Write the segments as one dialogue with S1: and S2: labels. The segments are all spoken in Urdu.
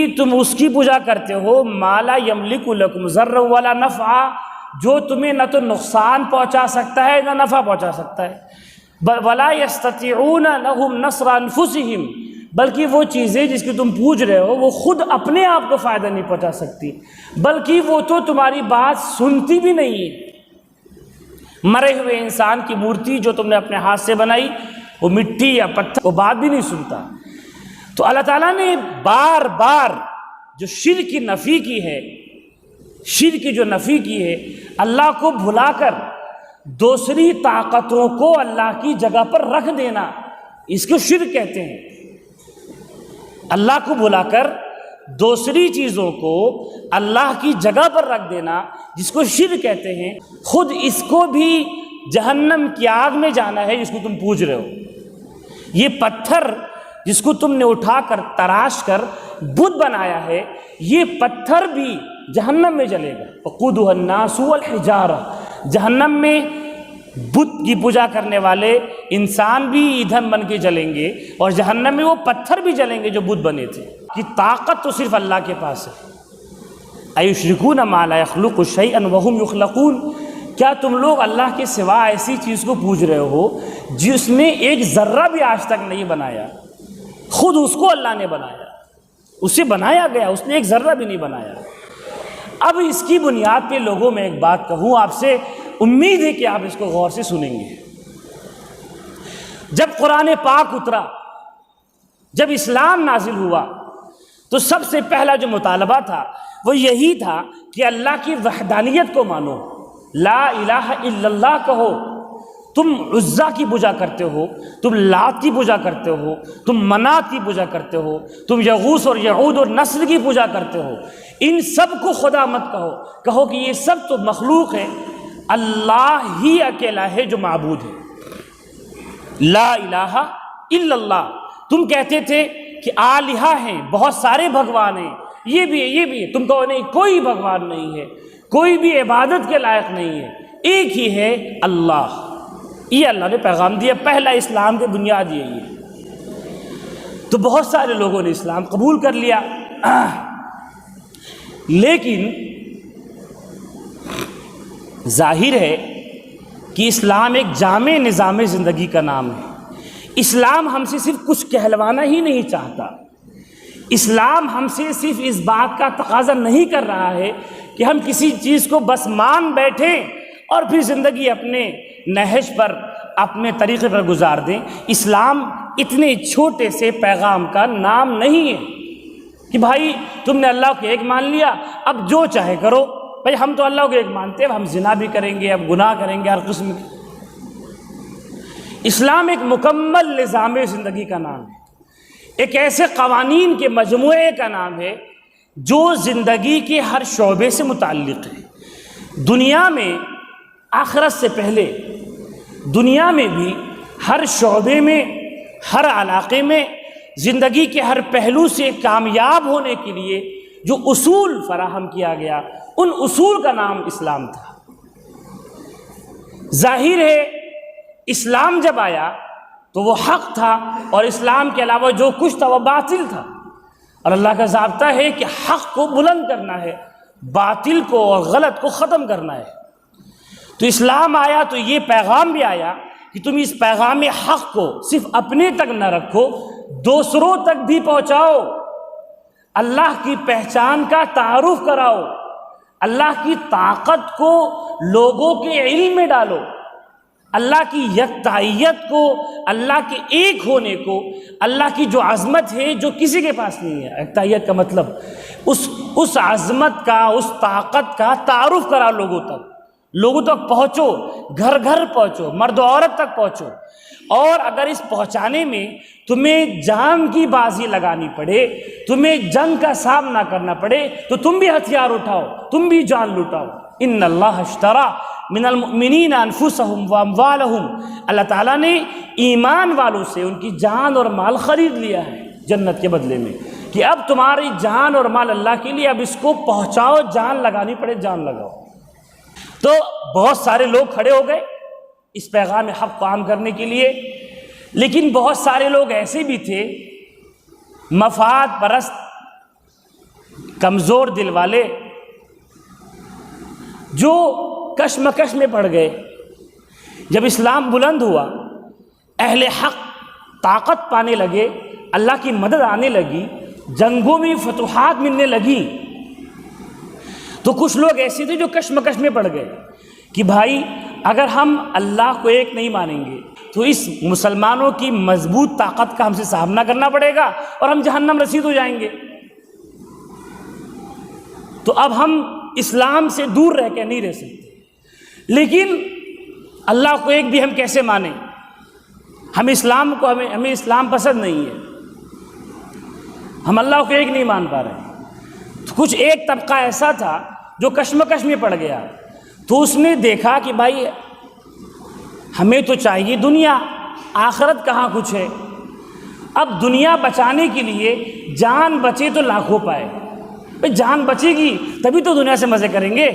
S1: تم اس کی پوجا کرتے ہو ما لا یملک لکم ضرا ولا نفع، جو تمہیں نہ تو نقصان پہنچا سکتا ہے نہ نفع پہنچا سکتا ہے، ولا یستطیعون لهم نصر انفسهم، بلکہ وہ چیزیں جس کی تم پوج رہے ہو وہ خود اپنے آپ کو فائدہ نہیں پہنچا سکتی، بلکہ وہ تو تمہاری بات سنتی بھی نہیں ہے۔ مرے ہوئے انسان کی مورتی جو تم نے اپنے ہاتھ سے بنائی، وہ مٹی یا پتھر وہ بات بھی نہیں سنتا۔ تو اللہ تعالیٰ نے بار بار جو شرک کی نفی کی ہے، شرک کی جو نفی کی ہے، اللہ کو بھلا کر دوسری طاقتوں کو اللہ کی جگہ پر رکھ دینا، اس کو شرک کہتے ہیں۔ اللہ کو بھلا کر دوسری چیزوں کو اللہ کی جگہ پر رکھ دینا، جس کو شرک کہتے ہیں، خود اس کو بھی جہنم کی آگ میں جانا ہے جس کو تم پوج رہے ہو۔ یہ پتھر جس کو تم نے اٹھا کر تراش کر بت بنایا ہے، یہ پتھر بھی جہنم میں جلے گا۔ وقودها الناس والحجارہ، جہنم میں بت کی پوجا کرنے والے انسان بھی ایندھن بن کے جلیں گے، اور جہنم میں وہ پتھر بھی جلیں گے جو بت بنے تھے۔ کہ طاقت تو صرف اللہ کے پاس ہے۔ ایشرکون ما لا یخلق شیئا وهم یخلقون، کیا تم لوگ اللہ کے سوا ایسی چیز کو پوج رہے ہو جس نے ایک ذرہ بھی آج تک نہیں بنایا؟ خود اس کو اللہ نے بنایا، اسے بنایا گیا، اس نے ایک ذرہ بھی نہیں بنایا۔ اب اس کی بنیاد پہ لوگوں میں ایک بات کہوں آپ سے، امید ہے کہ آپ اس کو غور سے سنیں گے۔ جب قرآن پاک اترا، جب اسلام نازل ہوا، تو سب سے پہلا جو مطالبہ تھا وہ یہی تھا کہ اللہ کی وحدانیت کو مانو، لا الہ الا اللہ کہو۔ تم عزا کی پوجا کرتے ہو، تم لات کی پوجا کرتے ہو، تم منات کی پوجا کرتے ہو، تم یغوث اور یعود اور نصر کی پوجا کرتے ہو، ان سب کو خدا مت کہو، کہو کہ یہ سب تو مخلوق ہے، اللہ ہی اکیلا ہے جو معبود ہے۔ لا الہ الا اللہ۔ تم کہتے تھے کہ آلہہ ہیں، بہت سارے بھگوان ہیں، یہ بھی ہے یہ بھی ہے، تم کہو نہیں، کوئی بھگوان نہیں ہے، کوئی بھی عبادت کے لائق نہیں ہے، ایک ہی ہے اللہ۔ یہ اللہ نے پیغام دیا، پہلا اسلام کی بنیاد یہی ہے۔ تو بہت سارے لوگوں نے اسلام قبول کر لیا، لیکن ظاہر ہے کہ اسلام ایک جامع نظام زندگی کا نام ہے۔ اسلام ہم سے صرف کچھ کہلوانا ہی نہیں چاہتا، اسلام ہم سے صرف اس بات کا تقاضا نہیں کر رہا ہے کہ ہم کسی چیز کو بس مان بیٹھیں اور پھر زندگی اپنے نہج پر اپنے طریقے پر گزار دیں۔ اسلام اتنے چھوٹے سے پیغام کا نام نہیں ہے کہ بھائی تم نے اللہ کو ایک مان لیا، اب جو چاہے کرو۔ بھائی ہم تو اللہ کو ایک مانتے ہیں، اب ہم زنا بھی کریں گے، اب گناہ کریں گے ہر قسم کے۔ اسلام ایک مکمل نظام زندگی کا نام ہے، ایک ایسے قوانین کے مجموعے کا نام ہے جو زندگی کے ہر شعبے سے متعلق ہے۔ دنیا میں آخرت سے پہلے دنیا میں بھی ہر شعبے میں، ہر علاقے میں، زندگی کے ہر پہلو سے کامیاب ہونے کے لیے جو اصول فراہم کیا گیا، ان اصول کا نام اسلام تھا۔ ظاہر ہے اسلام جب آیا تو وہ حق تھا، اور اسلام کے علاوہ جو کچھ تھا وہ باطل تھا، اور اللہ کا ضابطہ ہے کہ حق کو بلند کرنا ہے، باطل کو اور غلط کو ختم کرنا ہے۔ تو اسلام آیا تو یہ پیغام بھی آیا کہ تم اس پیغام حق کو صرف اپنے تک نہ رکھو، دوسروں تک بھی پہنچاؤ، اللہ کی پہچان کا تعارف کراؤ، اللہ کی طاقت کو لوگوں کے علم میں ڈالو، اللہ کی یکتائیت کو، اللہ کے ایک ہونے کو، اللہ کی جو عظمت ہے جو کسی کے پاس نہیں ہے۔ یکتائیت کا مطلب اس عظمت کا، اس طاقت کا تعارف کرا لوگوں تک پہنچو، گھر گھر پہنچو، مرد و عورت تک پہنچو۔ اور اگر اس پہنچانے میں تمہیں جان کی بازی لگانی پڑے، تمہیں جنگ کا سامنا کرنا پڑے، تو تم بھی ہتھیار اٹھاؤ، تم بھی جان لٹاؤ۔ ان اللہ اشترى من المؤمنین انفسهم واموالهم، اللہ تعالیٰ نے ایمان والوں سے ان کی جان اور مال خرید لیا ہے جنت کے بدلے میں، کہ اب تمہاری جان اور مال اللہ کے لیے، اب اس کو پہنچاؤ، جان لگانی پڑے جان لگاؤ۔ تو بہت سارے لوگ کھڑے ہو گئے اس پیغام حق کو عام کرنے کے لیے، لیکن بہت سارے لوگ ایسے بھی تھے مفاد پرست، کمزور دل والے جو کشمکش میں پڑ گئے، جب اسلام بلند ہوا، اہل حق طاقت پانے لگے، اللہ کی مدد آنے لگی، جنگوں میں فتوحات ملنے لگی، تو کچھ لوگ ایسے تھے جو کشمکش میں پڑ گئے کہ بھائی اگر ہم اللہ کو ایک نہیں مانیں گے تو اس مسلمانوں کی مضبوط طاقت کا ہم سے سامنا کرنا پڑے گا اور ہم جہنم رسید ہو جائیں گے، تو اب ہم اسلام سے دور رہ کے نہیں رہ سکتے۔ لیکن اللہ کو ایک بھی ہم کیسے مانیں؟ ہمیں اسلام پسند نہیں ہے، ہم اللہ کو ایک نہیں مان پا رہے۔ تو کچھ ایک طبقہ ایسا تھا جو کشمکش میں پڑ گیا، تو اس نے دیکھا کہ بھائی ہمیں تو چاہیے دنیا، آخرت کہاں کچھ ہے، اب دنیا بچانے کے لیے جان بچے تو لاکھوں پائے، بھائی جان بچے گی تبھی تو دنیا سے مزے کریں گے،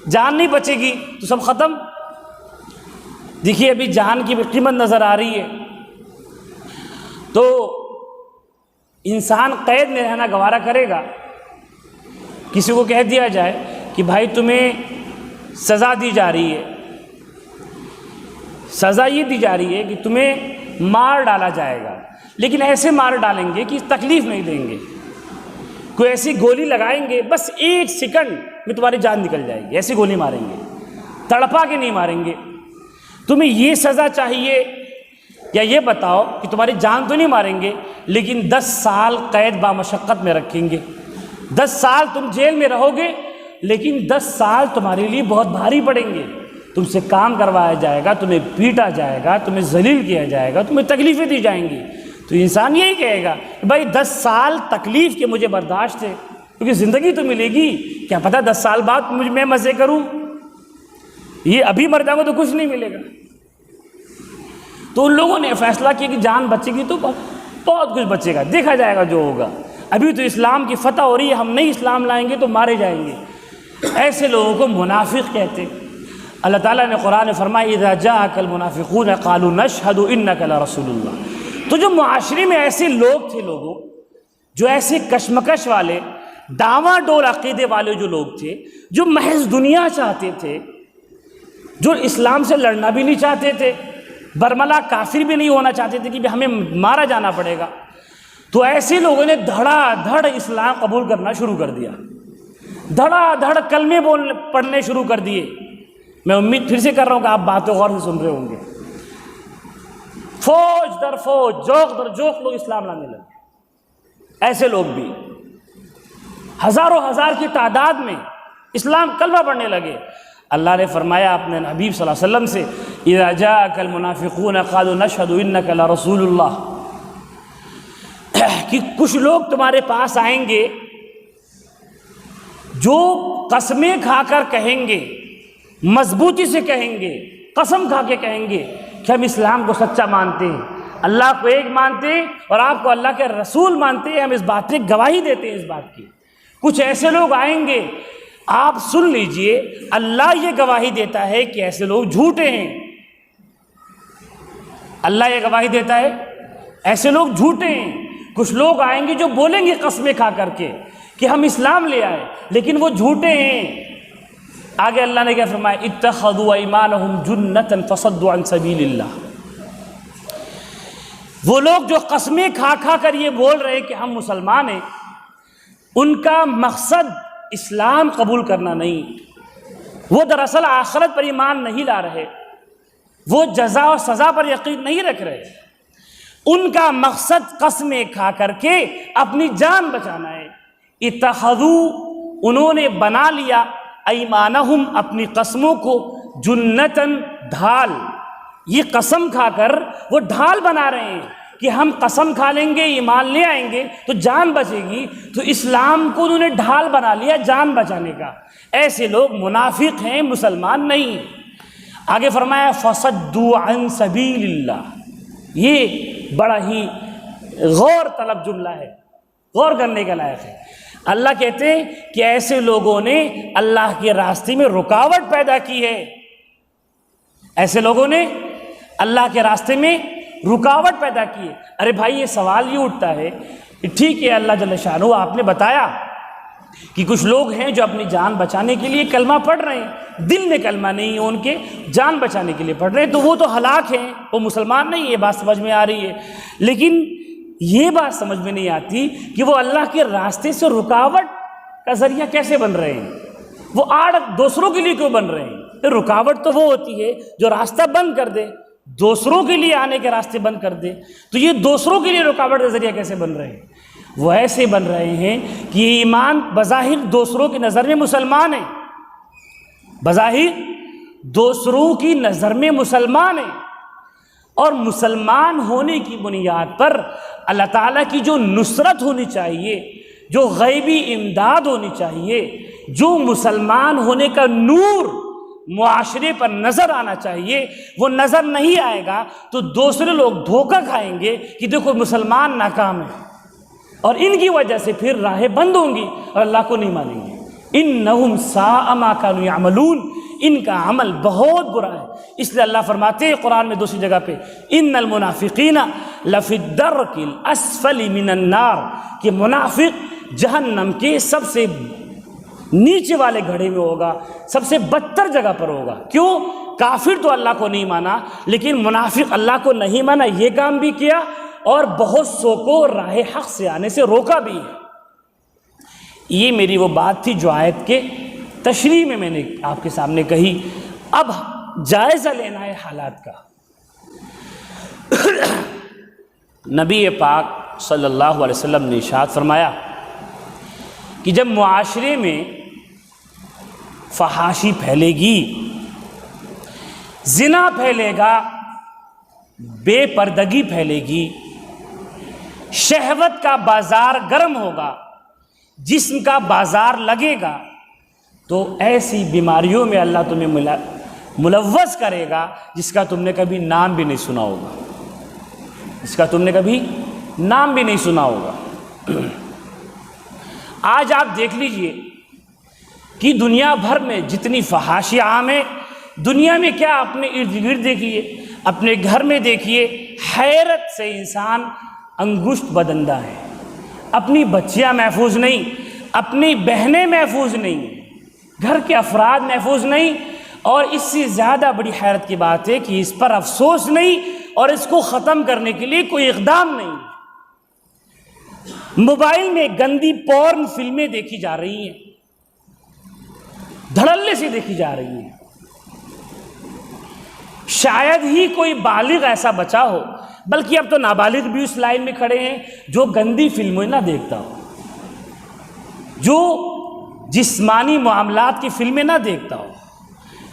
S1: جان نہیں بچے گی تو سب ختم۔ دیکھیے ابھی جان کی قیمت نظر آ رہی ہے، تو انسان قید میں رہنا گوارا کرے گا؟ کسی کو کہہ دیا جائے کہ بھائی تمہیں سزا دی جا رہی ہے، سزا یہ دی جا رہی ہے کہ تمہیں مار ڈالا جائے گا، لیکن ایسے مار ڈالیں گے کہ تکلیف نہیں دیں گے، کوئی ایسی گولی لگائیں گے بس 1 سیکنڈ میں تمہاری جان نکل جائے گی، ایسی گولی ماریں گے، تڑپا کے نہیں ماریں گے۔ تمہیں یہ سزا چاہیے یا یہ بتاؤ کہ تمہاری جان تو نہیں ماریں گے لیکن 10 سال قید بامشقت میں رکھیں گے، 10 سال تم جیل میں رہو گے لیکن 10 سال تمہارے لیے بہت بھاری پڑیں گے، تم سے کام کروایا جائے گا، تمہیں پیٹا جائے گا، تمہیں ذلیل کیا جائے گا، تمہیں تکلیفیں دی جائیں گی۔ تو انسان یہی کہے گا کہ بھائی 10 سال تکلیف کے مجھے برداشت ہے، کیونکہ زندگی تو ملے گی، کیا پتہ 10 سال بعد میں مزے کروں، یہ ابھی مر جاؤں گا تو کچھ نہیں ملے گا۔ تو ان لوگوں نے فیصلہ کیا کہ جان بچے گی تو بہت کچھ بچے گا، دیکھا جائے گا جو ہوگا، ابھی تو اسلام کی فتح ہو رہی ہے، ہم نہیں اسلام لائیں گے تو مارے جائیں گے۔ ایسے لوگوں کو منافق کہتے۔ اللہ تعالیٰ نے قرآن میں فرمایا اذا جاءک المنافقون قالوا نشہد انک لرسول اللہ۔ تو جو معاشرے میں ایسے لوگ تھے، لوگوں جو ایسے کشمکش والے ڈاواں ڈول عقیدے والے جو لوگ تھے، جو محض دنیا چاہتے تھے، جو اسلام سے لڑنا بھی نہیں چاہتے تھے، برملا کافر بھی نہیں ہونا چاہتے تھے کہ ہمیں مارا جانا پڑے گا، تو ایسے لوگوں نے دھڑا دھڑ اسلام قبول کرنا شروع کر دیا، دھڑا دھڑ کلمے پڑھنے شروع کر دیے۔ میں امید پھر سے کر رہا ہوں کہ آپ باتیں غور سے سن رہے ہوں گے۔ فوج در فوج، جوق در جوق لوگ اسلام لانے لگے، ایسے لوگ بھی ہزاروں ہزار کی تعداد میں اسلام کلمہ پڑھنے لگے۔ اللہ نے فرمایا اپنے حبیب صلی اللہ علیہ وسلم سے اذا جاءک المنافقون قالوا نشہد انک لرسول اللہ، کہ کچھ لوگ تمہارے پاس آئیں گے جو قسمیں کھا کر کہیں گے، مضبوطی سے کہیں گے، قسم کھا کے کہیں گے کہ ہم اسلام کو سچا مانتے ہیں، اللہ کو ایک مانتے ہیں اور آپ کو اللہ کے رسول مانتے ہیں، ہم اس بات کی گواہی دیتے ہیں اس بات کی۔ کچھ ایسے لوگ آئیں گے، آپ سن لیجئے، اللہ یہ گواہی دیتا ہے کہ ایسے لوگ جھوٹے ہیں، اللہ یہ گواہی دیتا ہے ایسے لوگ جھوٹے ہیں۔ کچھ لوگ آئیں گے جو بولیں گے قسمیں کھا کر کے کہ ہم اسلام لے آئے، لیکن وہ جھوٹے ہیں۔ آگے اللہ نے کیا فرمایا اتخذوا ایمانہم جنۃ فصدوا عن سبیل اللہ۔ وہ لوگ جو قسمیں کھا کھا کر یہ بول رہے کہ ہم مسلمان ہیں، ان کا مقصد اسلام قبول کرنا نہیں، وہ دراصل آخرت پر ایمان نہیں لا رہے، وہ جزا و سزا پر یقین نہیں رکھ رہے، ان کا مقصد قسمیں کھا کر کے اپنی جان بچانا ہے۔ اتخذوا، انہوں نے بنا لیا، ایمانہم، اپنی قسموں کو، جنتاً، ڈھال، یہ قسم کھا کر وہ ڈھال بنا رہے ہیں کہ ہم قسم کھا لیں گے، ایمان لے آئیں گے تو جان بچے گی، تو اسلام کو انہوں نے ڈھال بنا لیا جان بچانے کا۔ ایسے لوگ منافق ہیں، مسلمان نہیں۔ آگے فرمایا فصدوا عن سبیل اللہ، یہ بڑا ہی غور طلب جملہ ہے، غور کرنے کا لائق ہے۔ اللہ کہتے ہیں کہ ایسے لوگوں نے اللہ کے راستے میں رکاوٹ پیدا کی ہے، ایسے لوگوں نے اللہ کے راستے میں رکاوٹ پیدا کی ہے۔ ارے بھائی یہ سوال یہ اٹھتا ہے کہ ٹھیک ہے اللہ جل شانہ آپ نے بتایا کہ کچھ لوگ ہیں جو اپنی جان بچانے کے لیے کلمہ پڑھ رہے ہیں، دل میں کلمہ نہیں ہے ان کے، جان بچانے کے لیے پڑھ رہے ہیں، تو وہ تو ہلاک ہیں، وہ مسلمان نہیں، یہ بات سمجھ میں آ رہی ہے۔ لیکن یہ بات سمجھ میں نہیں آتی کہ وہ اللہ کے راستے سے رکاوٹ کا ذریعہ کیسے بن رہے ہیں، وہ آڑ دوسروں کے لیے کیوں بن رہے ہیں؟ رکاوٹ تو وہ ہوتی ہے جو راستہ بند کر دے، دوسروں کے لیے آنے کے راستے بند کر دے، تو یہ دوسروں کے لیے رکاوٹ کا ذریعہ کیسے بن رہے ہیں؟ وہ ایسے بن رہے ہیں کہ یہ ایمان بظاہر دوسروں کی نظر میں مسلمان ہیں، بظاہر دوسروں کی نظر میں مسلمان ہیں، اور مسلمان ہونے کی بنیاد پر اللہ تعالیٰ کی جو نصرت ہونی چاہیے، جو غیبی امداد ہونی چاہیے، جو مسلمان ہونے کا نور معاشرے پر نظر آنا چاہیے، وہ نظر نہیں آئے گا تو دوسرے لوگ دھوکہ کھائیں گے کہ دیکھو مسلمان ناکام ہے، اور ان کی وجہ سے پھر راہیں بند ہوں گی اور اللہ کو نہیں مانیں گے۔ انہم ساء ما کانوا یعملون، ان کا عمل بہت برا ہے۔ اس لیے اللہ فرماتے ہیں قرآن میں دوسری جگہ پہ، ان المنافقین لفی الدرک الاسفل من النار، کہ منافق جہنم کے سب سے نیچے والے گھڑے میں ہوگا، سب سے بدتر جگہ پر ہوگا۔ کیوں؟ کافر تو اللہ کو نہیں مانا، لیکن منافق اللہ کو نہیں مانا یہ کام بھی کیا، اور بہت سو کو راہ حق سے آنے سے روکا بھی ہے۔ یہ میری وہ بات تھی جو آیت کے تشریح میں نے آپ کے سامنے کہی۔ اب جائزہ لینا ہے حالات کا۔ نبی پاک صلی اللہ علیہ وسلم نے ارشاد فرمایا کہ جب معاشرے میں فحاشی پھیلے گی، زنا پھیلے گا، بے پردگی پھیلے گی، شہوت کا بازار گرم ہوگا، جسم کا بازار لگے گا، تو ایسی بیماریوں میں اللہ تمہیں ملوث کرے گا جس کا تم نے کبھی نام بھی نہیں سنا ہوگا، جس کا تم نے کبھی نام بھی نہیں سنا ہوگا۔ آج آپ دیکھ لیجئے کہ دنیا بھر میں جتنی فحاشی عام ہے، دنیا میں کیا، اپنے ارد گرد دیکھیے، اپنے گھر میں دیکھیے، حیرت سے انسان انگشت بدندہ ہے، اپنی بچیاں محفوظ نہیں، اپنی بہنیں محفوظ نہیں، گھر کے افراد محفوظ نہیں، اور اس سے زیادہ بڑی حیرت کی بات ہے کہ اس پر افسوس نہیں اور اس کو ختم کرنے کے لیے کوئی اقدام نہیں۔ موبائل میں گندی پورن فلمیں دیکھی جا رہی ہیں، دھڑلے سے دیکھی جا رہی ہیں۔ شاید ہی کوئی بالغ ایسا بچا ہو، بلکہ اب تو نابالغ بھی اس لائن میں کھڑے ہیں جو گندی فلمیں نہ دیکھتا ہو، جو جسمانی معاملات کی فلمیں نہ دیکھتا ہو۔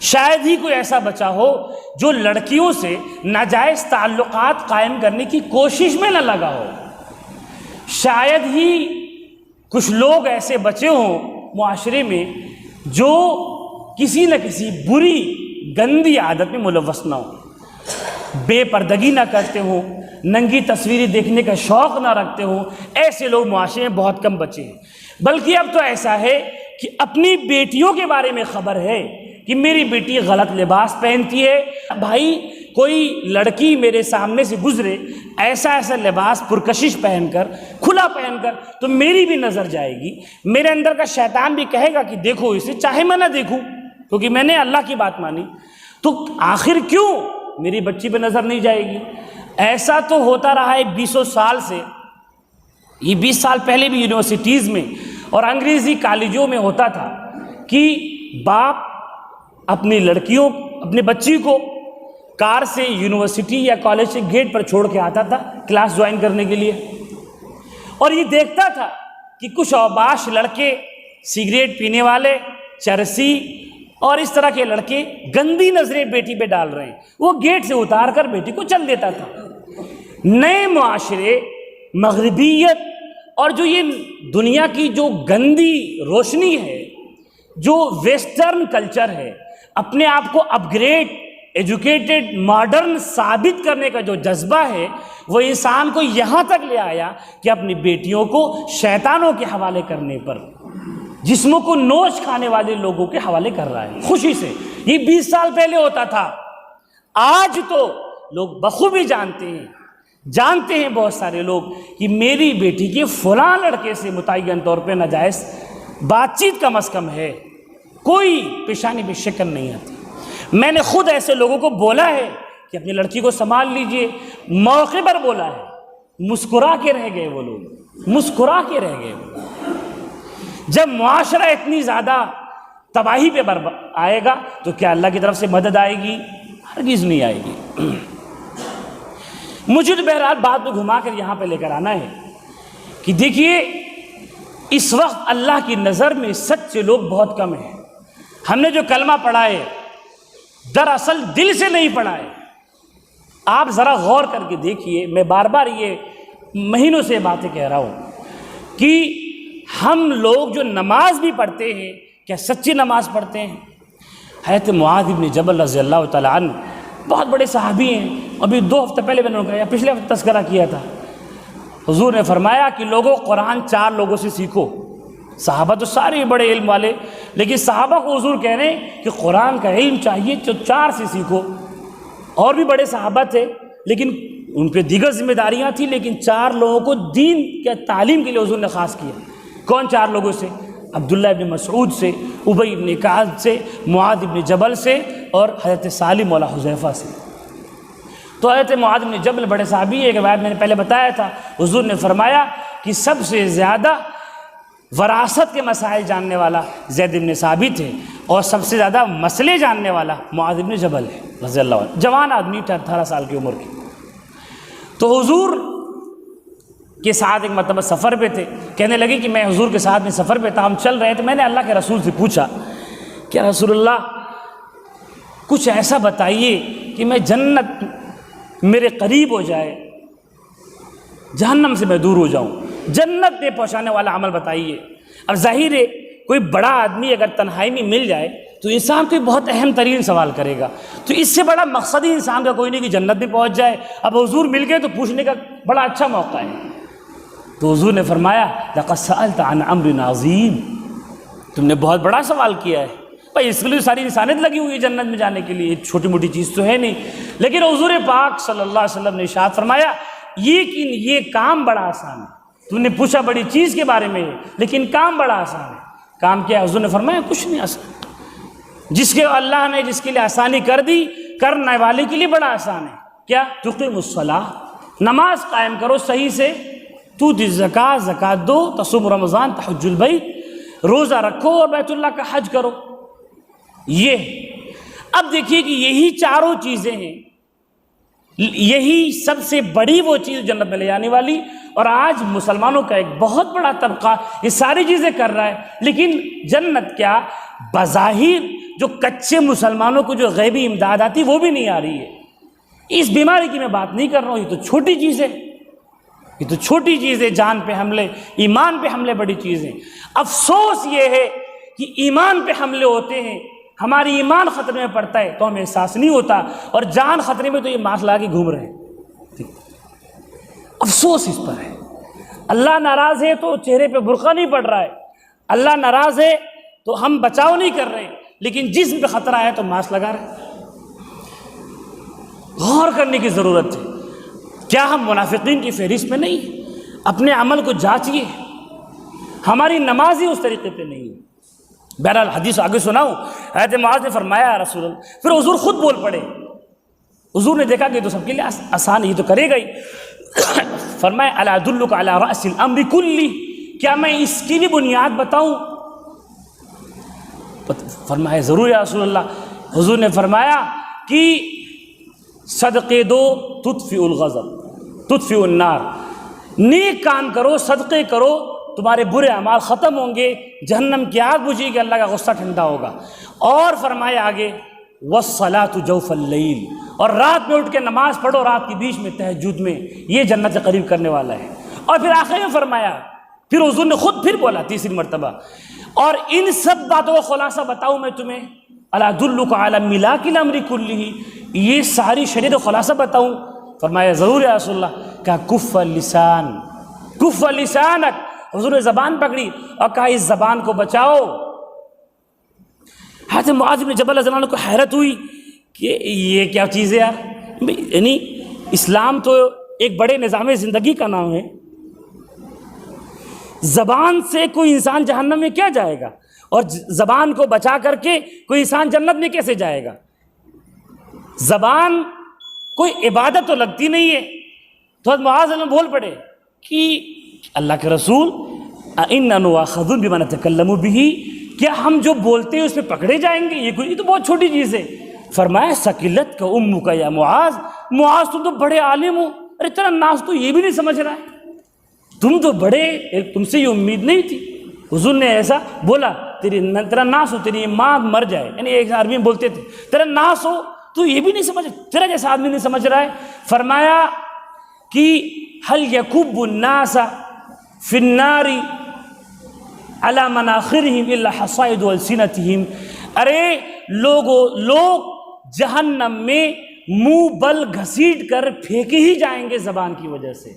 S1: شاید ہی کوئی ایسا بچا ہو جو لڑکیوں سے ناجائز تعلقات قائم کرنے کی کوشش میں نہ لگا ہو۔ شاید ہی کچھ لوگ ایسے بچے ہوں معاشرے میں جو کسی نہ کسی بری گندی عادت میں ملوث نہ ہو، بے پردگی نہ کرتے ہوں، ننگی تصویریں دیکھنے کا شوق نہ رکھتے ہوں۔ ایسے لوگ معاشرے میں بہت کم بچے ہیں، بلکہ اب تو ایسا ہے کہ اپنی بیٹیوں کے بارے میں خبر ہے کہ میری بیٹی غلط لباس پہنتی ہے۔ بھائی کوئی لڑکی میرے سامنے سے گزرے ایسا لباس پرکشش پہن کر، کھلا پہن کر، تو میری بھی نظر جائے گی، میرے اندر کا شیطان بھی کہے گا کہ دیکھو اسے، چاہے میں نہ دیکھوں کیونکہ میں نے اللہ کی بات مانی، تو آخر کیوں میری بچی پہ نظر نہیں جائے گی؟ ایسا تو ہوتا رہا ہے 20 سال سے۔ یہ 20 سال پہلے بھی یونیورسٹیز میں اور انگریزی کالجوں میں ہوتا تھا کہ باپ اپنی لڑکیوں، اپنی بچی کو کار سے یونیورسٹی یا کالج کے گیٹ پر چھوڑ کے آتا تھا کلاس جوائن کرنے کے لیے، اور یہ دیکھتا تھا کہ کچھ اوباش لڑکے، سگریٹ پینے والے، چرسی اور اس طرح کے لڑکے گندی نظریں بیٹی پہ ڈال رہے ہیں، وہ گیٹ سے اتار کر بیٹی کو چل دیتا تھا۔ نئے معاشرے، مغربیت اور جو یہ دنیا کی جو گندی روشنی ہے، جو ویسٹرن کلچر ہے، اپنے آپ کو اپ گریڈ، ایجوکیٹڈ، ماڈرن ثابت کرنے کا جو جذبہ ہے، وہ انسان کو یہاں تک لے آیا کہ اپنی بیٹیوں کو شیطانوں کے حوالے کرنے پر، جسموں کو نوچ کھانے والے لوگوں کے حوالے کر رہا ہے خوشی سے۔ یہ 20 سال پہلے ہوتا تھا۔ آج تو لوگ بخوبی جانتے ہیں بہت سارے لوگ کہ میری بیٹی کے فلاں لڑکے سے متعین طور پہ ناجائز بات چیت کم از کم ہے، کوئی پیشانی پہ شکن نہیں آتی۔ میں نے خود ایسے لوگوں کو بولا ہے کہ اپنی لڑکی کو سنبھال لیجئے، موقع پر بولا ہے، مسکرا کے رہ گئے وہ لوگ، مسکرا کے رہ گئے وہ لوگ۔ جب معاشرہ اتنی زیادہ تباہی پہ آئے گا تو کیا اللہ کی طرف سے مدد آئے گی؟ ہرگز نہیں آئے گی۔ مجھے تو بہرحال بات کو گھما کر یہاں پہ لے کر آنا ہے کہ دیکھیے اس وقت اللہ کی نظر میں سچے لوگ بہت کم ہیں۔ ہم نے جو کلمہ پڑھا ہے دراصل دل سے نہیں پڑھا ہے۔ آپ ذرا غور کر کے دیکھیے، میں بار بار یہ مہینوں سے باتیں کہہ رہا ہوں کہ ہم لوگ جو نماز بھی پڑھتے ہیں کیا سچی نماز پڑھتے ہیں؟ حضرت معاذ بن جبل رضی اللہ تعالیٰ عنہ بہت بڑے صحابی ہیں، ابھی 2 ہفتے پہلے میں نے کہا یا پچھلے ہفتے تذکرہ کیا تھا، حضور نے فرمایا کہ لوگوں قرآن 4 لوگوں سے سیکھو۔ صحابہ تو سارے بڑے علم والے، لیکن صحابہ کو حضور کہہ رہے ہیں کہ قرآن کا علم چاہیے تو 4 سے سیکھو۔ اور بھی بڑے صحابہ تھے لیکن ان پہ دیگر ذمہ داریاں تھیں، لیکن 4 لوگوں کو دین کے تعلیم کے لیے حضور نے خاص کیا۔ کون 4 لوگوں سے؟ عبداللہ ابن مسعود سے، ابی ابن کعب سے، معاذ ابن جبل سے اور حضرت سالم مولا حذیفہ سے۔ تو حضرت معاذ ابن جبل بڑے صحابی ہے کہ بعد میں نے پہلے بتایا تھا، حضور نے فرمایا کہ سب سے زیادہ وراثت کے مسائل جاننے والا زید بن ثابت ہے اور سب سے زیادہ مسئلے جاننے والا معاذ بن جبل ہے رضی اللہ عنہ، جوان آدمی 18 سال کی عمر کی۔ تو حضور کے ساتھ ایک مرتبہ سفر پہ تھے، کہنے لگے کہ میں حضور کے ساتھ میں سفر پہ تھا، ہم چل رہے تھے، میں نے اللہ کے رسول سے پوچھا کہ رسول اللہ کچھ ایسا بتائیے کہ میں جنت میرے قریب ہو جائے، جہنم سے میں دور ہو جاؤں، جنت میں پہنچانے والا عمل بتائیے۔ اب ظاہر ہے کوئی بڑا آدمی اگر تنہائی میں مل جائے تو انسان کوئی بہت اہم ترین سوال کرے گا، تو اس سے بڑا مقصد ہی انسان کا کوئی نہیں کہ جنت میں پہنچ جائے۔ اب حضور مل گئے تو پوچھنے کا بڑا اچھا موقع ہے۔ تو حضور نے فرمایا لقد سألت عن امر عظیم، تم نے بہت بڑا سوال کیا ہے بھائی، اس کے لیے ساری انسانیت لگی ہوئی ہے جنت میں جانے کے لیے، چھوٹی موٹی چیز تو ہے نہیں۔ لیکن حضور پاک صلی اللہ علیہ وسلم نے ارشاد فرمایا یہ کام بڑا آسان ہے، تم نے پوچھا بڑی چیز کے بارے میں لیکن کام بڑا آسان ہے۔ کام کیا ہے؟ حضور نے فرمایا کچھ نہیں آسان، جس کے اللہ نے جس کے لیے آسانی کر دی، کرنے والے کے لیے بڑا آسان ہے۔ کیا؟ تقیم الصلاۃ، نماز قائم کرو صحیح سے، تو دی زکوٰۃ، زکوٰۃ دو، تصوم رمضان، تحج البیت، روزہ رکھو اور بیت اللہ کا حج کرو۔ یہ اب دیکھیے کہ یہی چاروں چیزیں ہیں، یہی سب سے بڑی وہ چیز جنت میں لے جانے والی، اور آج مسلمانوں کا ایک بہت بڑا طبقہ یہ ساری چیزیں کر رہا ہے، لیکن جنت کیا بظاہر جو کچے مسلمانوں کو جو غیبی امداد آتی وہ بھی نہیں آ رہی ہے۔ اس بیماری کی میں بات نہیں کر رہا ہوں، یہ تو چھوٹی چیز ہے، یہ تو چھوٹی چیز ہے، جان پہ حملے، ایمان پہ حملے بڑی چیز ہیں۔ افسوس یہ ہے کہ ایمان پہ حملے ہوتے ہیں، ہماری ایمان خطرے میں پڑتا ہے تو ہمیں احساس نہیں ہوتا، اور جان خطرے میں تو یہ ماسک لا کے گھوم رہے ہیں۔ افسوس اس پر ہے۔ اللہ ناراض ہے تو چہرے پہ برقع نہیں پڑ رہا ہے، اللہ ناراض ہے تو ہم بچاؤ نہیں کر رہے، لیکن جسم پہ خطرہ ہے تو ماسک لگا رہے ہیں۔ غور کرنے کی ضرورت ہے، کیا ہم منافقین کی فہرست میں نہیں؟ اپنے عمل کو جانچیے، ہماری نماز ہی اس طریقے پہ نہیں ہے۔ بہرحال حدیث آگے سناؤں، حضرت معاذ نے فرمایا رسول اللہ، پھر حضور خود بول پڑے، حضور نے دیکھا کہ تو سب کے لیے آسان، یہ تو کرے گا ہی۔ فرمایا الا ادلک علی رأس الامر کلی، کیا میں اس کی بھی بنیاد بتاؤں؟ فرمایا ضرور یا رسول اللہ۔ حضور نے فرمایا کہ صدقے دو تطفئ الغضب تطفئ النار، نیک کام کرو، صدقے کرو، تمہارے برے اعمال ختم ہوں گے، جہنم کی آگ بجھے گی، اللہ کا غصہ ٹھنڈا ہوگا۔ اور فرمایا آگے والصلاۃ جوف اللیل، اور رات میں اٹھ کے نماز پڑھو، رات کے بیچ میں تہجد میں، یہ جنت سے قریب کرنے والا ہے۔ اور پھر آخر میں فرمایا، پھر حضور نے خود پھر بولا تیسری مرتبہ، اور ان سب باتوں کا خلاصہ بتاؤں میں تمہیں، الا ادلک علی ملاک الامر کلہ، یہ ساری شریعت کا خلاصہ بتاؤں؟ فرمایا ضرور یا رسول اللہ۔ کہا کف اللسان، کف لسانک، حضور نے زبان پکڑی اور کہا اس زبان کو بچاؤ۔ حضرت معاذ بن جبل رضی اللہ عنہ کو حیرت ہوئی کہ یہ کیا چیز ہے یار، یعنی اسلام تو ایک بڑے نظام زندگی کا نام ہے، زبان سے کوئی انسان جہنم میں کیا جائے گا، اور زبان کو بچا کر کے کوئی انسان جنت میں کیسے جائے گا؟ زبان کوئی عبادت تو لگتی نہیں ہے۔ تو حضرت معاذ علیہ بول پڑے کہ اللہ کے رسول اِنَّا نُؤَاخَذُ بِمَا نَتَكَلَّمُ بِهِ، کیا ہم جو بولتے ہیں اس پہ پکڑے جائیں گے؟ یہ تو بہت چھوٹی چیز ہے۔ فرمایا ثقلت کا امک یا معاذ، معاذ تم تو بڑے عالم ہو، ارے تیرا ناس تو یہ بھی نہیں سمجھ رہا ہے، تم تو بڑے، تم سے یہ امید نہیں تھی۔ حضور نے ایسا بولا تیرا ناس ہو، تیری ماں مر جائے، یعنی ایک عربی میں بولتے تھے تیرا ناس ہو تو یہ بھی نہیں سمجھ، تیرا جیسا آدمی نہیں سمجھ رہا ہے۔ فرمایا کہ هل يكب الناس في النار على مناخرهم الا حصائد السنتهم، ارے لوگ جہنم میں منہ بل گھسیٹ کر پھینکے ہی جائیں گے زبان کی وجہ سے۔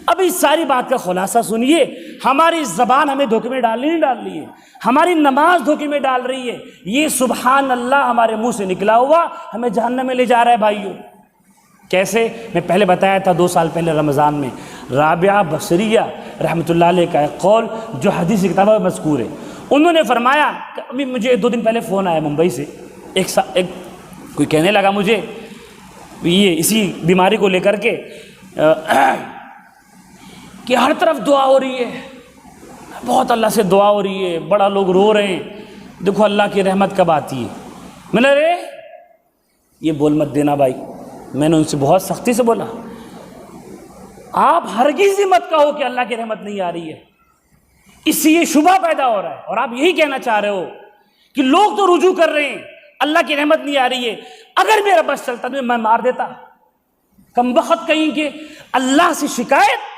S1: اب اس ساری بات کا خلاصہ سنیے، ہماری زبان ہمیں دھوکے میں نہیں ڈال رہی ہے، ہماری نماز دھوکے میں ڈال رہی ہے، یہ سبحان اللہ ہمارے منہ سے نکلا ہوا ہمیں جہنم میں لے جا رہا ہے۔ بھائیوں کیسے؟ میں پہلے بتایا تھا 2 سال پہلے رمضان میں رابعہ بصریہ رحمۃ اللہ علیہ کا ایک قول جو حدیث کی کتابوں میں مذکور ہے، انہوں نے فرمایا، ابھی مجھے 2 دن پہلے فون آیا ممبئی سے، ایک کوئی کہنے لگا مجھے یہ اسی بیماری کو لے کر کے کہ ہر طرف دعا ہو رہی ہے، بہت اللہ سے دعا ہو رہی ہے، بڑا لوگ رو رہے ہیں، دیکھو اللہ کی رحمت کب آتی ہے۔ میں نے رے یہ بول مت دینا بھائی، میں نے ان سے بہت سختی سے بولا، آپ ہرگز ہی مت کہو کہ اللہ کی رحمت نہیں آ رہی ہے، اس سے یہ شبہ پیدا ہو رہا ہے، اور آپ یہی کہنا چاہ رہے ہو کہ لوگ تو رجوع کر رہے ہیں اللہ کی رحمت نہیں آ رہی ہے، اگر میرا بس چلتا تو میں مار دیتا۔ کم بخت کہیں کہ اللہ سے شکایت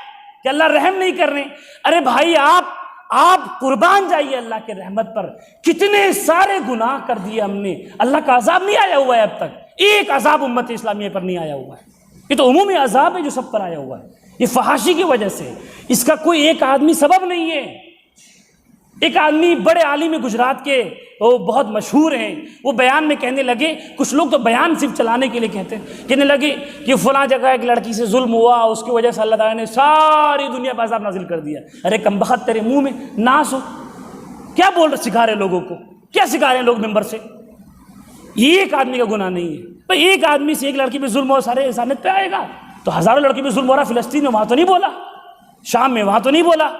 S1: کہ اللہ رحم نہیں کر رہے۔ ارے بھائی آپ قربان جائیے اللہ کے رحمت پر، کتنے سارے گناہ کر دیے ہم نے، اللہ کا عذاب نہیں آیا ہوا ہے اب تک، ایک عذاب امت اسلامیہ پر نہیں آیا ہوا ہے، یہ تو عمومی عذاب ہے جو سب پر آیا ہوا ہے، یہ فحاشی کی وجہ سے، اس کا کوئی ایک آدمی سبب نہیں ہے۔ ایک آدمی بڑے عالم گجرات کے، وہ بہت مشہور ہیں، وہ بیان میں کہنے لگے، کچھ لوگ تو بیان صرف چلانے کے لیے کہنے لگے کہ فلاں جگہ ایک لڑکی سے ظلم ہوا، اس کی وجہ سے اللہ تعالیٰ نے ساری دنیا پر عذاب نازل کر دیا۔ ارے کم بخت تیرے منہ میں ناس ہو، کیا سکھا رہے لوگوں کو، کیا سکھا رہے ہیں لوگ ممبر سے؟ یہ ایک آدمی کا گناہ نہیں ہے بھائی، ایک آدمی سے ایک لڑکی پہ ظلم ہو سارے انسانیت پہ آئے گا؟ تو ہزاروں لڑکی پہ ظلم ہو رہا، فلسطین میں وہاں تو نہیں بولا، شام میں وہاں تو نہیں بولا،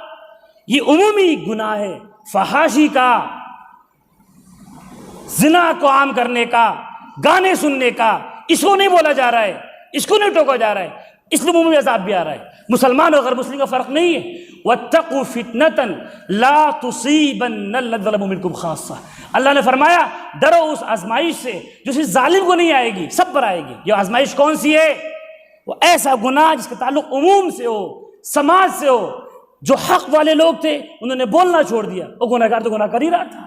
S1: یہ عمومی گناہ ہے، فحاشی کا، زنا کو عام کرنے کا، گانے سننے کا، اس کو نہیں بولا جا رہا ہے، اس کو نہیں ٹوکا جا رہا ہے، اس لیے عمومی عذاب بھی آ رہا ہے۔ مسلمان اور غیر مسلم کا فرق نہیں ہے۔ وَاتَّقُوا فِتْنَةً لَا تُصِيبَنَّ الَّذِينَ ظَلَمُوا مِنكُمْ خَاصَّةً، اللہ نے فرمایا ڈرو اس آزمائش سے جو صرف ظالم کو نہیں آئے گی، سب پر آئے گی۔ یہ آزمائش کون سی ہے؟ وہ ایسا گناہ جس کا تعلق عموم سے ہو، سماج سے ہو۔ جو حق والے لوگ تھے انہوں نے بولنا چھوڑ دیا، وہ گناہ گار تو گناہ کر ہی رہا تھا،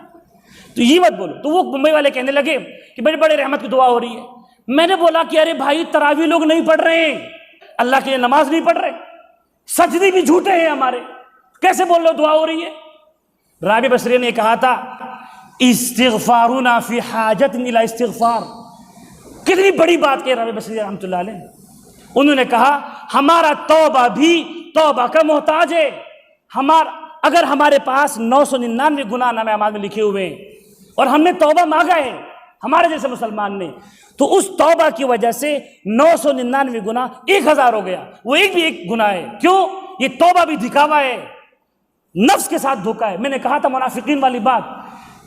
S1: تو یہ مت بولو۔ تو وہ ممبئی والے کہنے لگے کہ بڑے بڑے رحمت کی دعا ہو رہی ہے۔ میں نے بولا کہ ارے بھائی تراویح لوگ نہیں پڑھ رہے ہیں، اللہ کے لیے نماز نہیں پڑھ رہے، سجدے بھی جھوٹے ہیں ہمارے، کیسے بول رہے ہو دعا ہو رہی ہے؟ رابعہ بصری نے کہا تھا استغفارنا فی حاجت الی استغفار، کتنی بڑی بات کہ رابعہ بصری رحمۃ اللہ علیہ، انہوں نے کہا ہمارا توبہ بھی توبہ کا محتاج ہے، اگر ہمارے پاس 999 گناہ نامہ اعمال میں لکھے ہوئے ہیں اور ہم نے توبہ مانگا ہے ہمارے جیسے مسلمان نے، تو اس توبہ کی وجہ سے 999 گناہ 1000 ہو گیا، وہ ایک بھی ایک گناہ ہے۔ کیوں؟ یہ توبہ بھی دکھاوا ہے، نفس کے ساتھ دھوکا ہے۔ میں نے کہا تھا منافقین والی بات،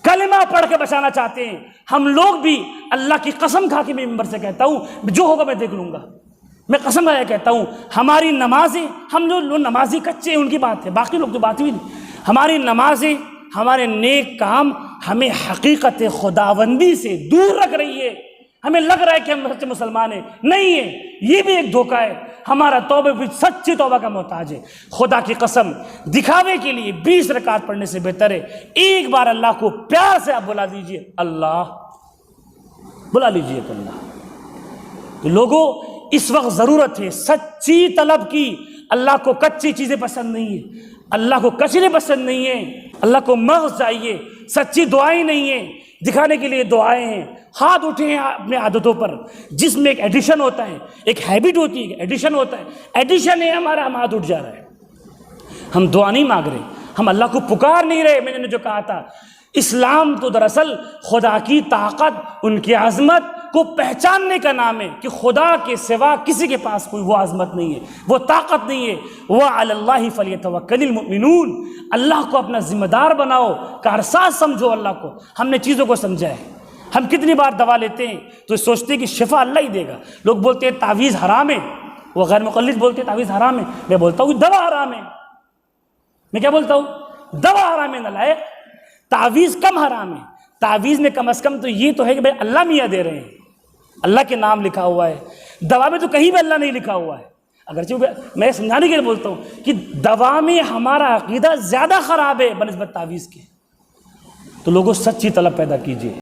S1: کلمہ پڑھ کے بچانا چاہتے ہیں ہم لوگ بھی، اللہ کی قسم کھا کے میں ممبر سے کہتا ہوں جو ہوگا میں دیکھ لوں گا، میں قسم کھا کے کہتا ہوں ہماری نمازیں، ہم جو نمازی کچے ہیں ان کی بات ہے، باقی لوگ تو بات بھی نہیں، ہماری نمازیں، ہمارے نیک کام ہمیں حقیقت خداوندی سے دور رکھ رہی ہے۔ ہمیں لگ رہا ہے کہ ہم سچے مسلمان ہیں، نہیں ہے، یہ بھی ایک دھوکہ ہے۔ ہمارا توبہ بھی سچی توبہ کا محتاج ہے۔ خدا کی قسم دکھاوے کے لیے 20 رکعت پڑھنے سے بہتر ہے ایک بار اللہ کو پیار سے آپ بلا دیجئے، اللہ بلا لیجئے تو اللہ۔ تو لوگوں اس وقت ضرورت ہے سچی طلب کی۔ اللہ کو کچی چیزیں پسند نہیں ہیں، اللہ کو کچرے پسند نہیں ہیں، اللہ کو مغز چاہیے، سچی دعائیں نہیں ہیں، دکھانے کے لیے دعائیں ہیں۔ ہاتھ اٹھے ہیں اپنے عادتوں پر، جس میں ایک ایڈیشن ہوتا ہے، ایک ہیبٹ ہوتی ہے، ایڈیشن ہوتا ہے، ایڈیشن ہے ہمارا، ہم ہاتھ اٹھ جا رہا ہے، ہم دعا نہیں مانگ رہے، ہم اللہ کو پکار نہیں رہے. میں نے جو کہا تھا اسلام تو دراصل خدا کی طاقت، ان کی عظمت کو پہچاننے کا نام ہے کہ خدا کے سوا کسی کے پاس کوئی وہ عظمت نہیں ہے، وہ طاقت نہیں ہے. وَعَلَى اللَّهِ فَلْيَتَوَكَّلِ الْمُؤْمِنُونَ. اللہ کو اپنا ذمہ دار بناؤ، کارساز سمجھو اللہ کو. ہم نے چیزوں کو سمجھا ہے. ہم کتنی بار دوا لیتے ہیں تو سوچتے ہیں کہ شفا اللہ ہی دے گا. لوگ بولتے ہیں تعویذ حرام ہے، وہ غیر مقلد بولتے ہیں تعویذ حرام ہے. میں بولتا ہوں دوا حرام ہے. میں کیا بولتا ہوں؟ دوا حرام ہے. نالائق. تعویذ کم حرام ہے. تعویذ میں کم از کم تو یہ تو ہے کہ بھائی اللہ میاں دے رہے ہیں، اللہ کے نام لکھا ہوا ہے. دوا میں تو کہیں بھی اللہ نہیں لکھا ہوا ہے. اگرچہ میں سمجھانے کے لیے بولتا ہوں کہ دوا میں ہمارا عقیدہ زیادہ خراب ہے بنسبت تعویذ کے. تو لوگوں سچی طلب پیدا کیجیے.